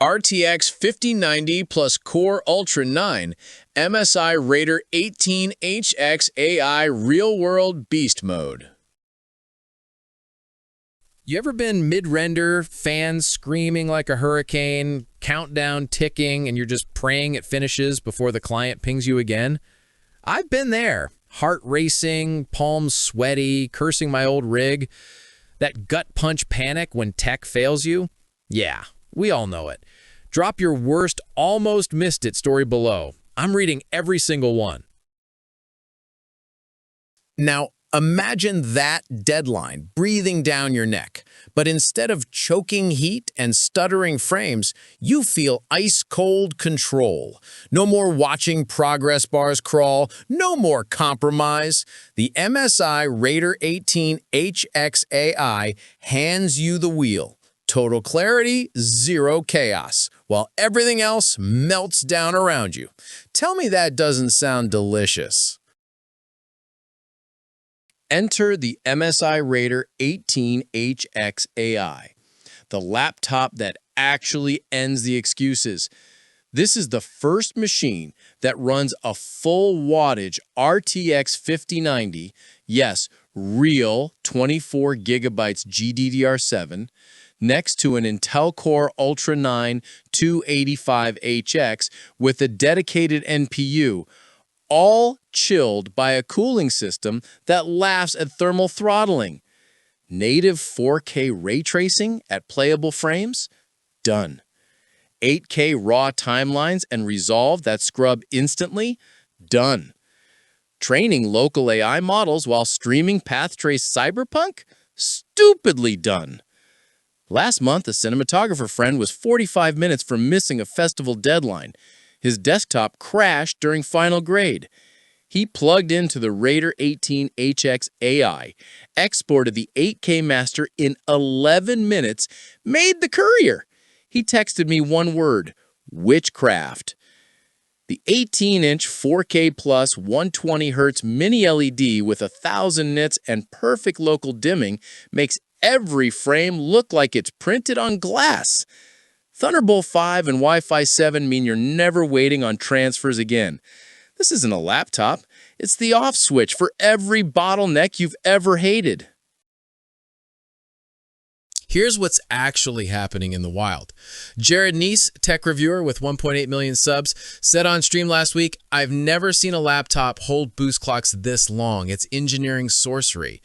RTX 5090 plus Core Ultra 9, MSI Raider 18HX AI Real-World Beast Mode. You ever been mid-render, fans screaming like a hurricane, countdown ticking, and you're just praying it finishes before the client pings you again? I've been there. Heart racing, palms sweaty, cursing my old rig. That gut punch panic when tech fails you? Yeah, we all know it. Drop your worst almost missed it story below. I'm reading every single one. Now, imagine that deadline breathing down your neck, but instead of choking heat and stuttering frames, you feel ice-cold control. No more watching progress bars crawl, no more compromise. The MSI Raider 18HX AI hands you the wheel. Total clarity, zero chaos, while everything else melts down around you. Tell me that doesn't sound delicious. Enter the MSI Raider 18HX AI, the laptop that actually ends the excuses. This is the first machine that runs a full-wattage RTX 5090, yes, real 24 gigabytes GDDR7, next to an Intel Core Ultra 9 285HX with a dedicated NPU, all chilled by a cooling system that laughs at thermal throttling. Native 4K ray tracing at playable frames? Done. 8K raw timelines and resolve that scrub instantly? Done. Training local AI models while streaming path trace Cyberpunk? Stupidly done. Last month, a cinematographer friend was 45 minutes from missing a festival deadline. His desktop crashed during final grade. He plugged into the Raider 18HX AI, exported the 8K master in 11 minutes, made the courier. He texted me one word: witchcraft. The 18-inch 4K plus 120Hz mini LED with 1,000 nits and perfect local dimming makes every frame look like it's printed on glass. Thunderbolt 5 and Wi-Fi 7 mean you're never waiting on transfers again. This isn't a laptop. It's the off switch for every bottleneck you've ever hated. Here's what's actually happening in the wild. Jared Nits, tech reviewer with 1.8 million subs, said on stream last week, "I've never seen a laptop hold boost clocks this long. It's engineering sorcery."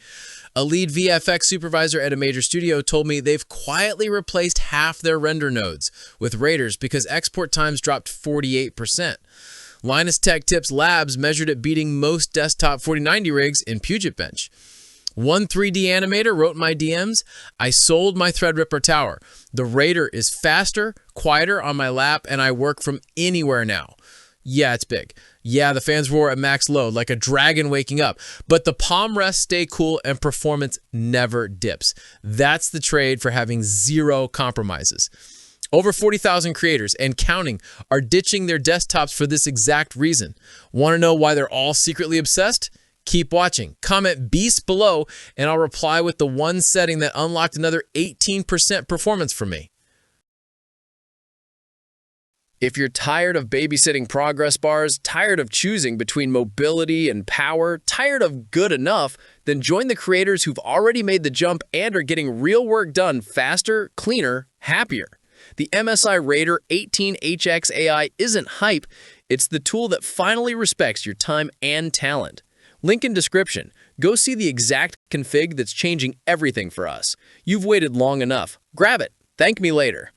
A lead VFX supervisor at a major studio told me they've quietly replaced half their render nodes with Raiders because export times dropped 48%. Linus Tech Tips Labs measured it beating most desktop 4090 rigs in Puget Bench. One 3D animator wrote in my DMs, "I sold my Threadripper tower. The Raider is faster, quieter on my lap, and I work from anywhere now." Yeah, it's big. Yeah, the fans roar at max load like a dragon waking up, but the palm rests stay cool and performance never dips. That's the trade for having zero compromises. Over 40,000 creators and counting are ditching their desktops for this exact reason. Want to know why they're all secretly obsessed? Keep watching. Comment beast below and I'll reply with the one setting that unlocked another 18% performance for me. If you're tired of babysitting progress bars, tired of choosing between mobility and power, tired of good enough, then join the creators who've already made the jump and are getting real work done faster, cleaner, happier. The MSI Raider 18HX AI isn't hype, it's the tool that finally respects your time and talent. Link in description. Go see the exact config that's changing everything for us. You've waited long enough. Grab it. Thank me later.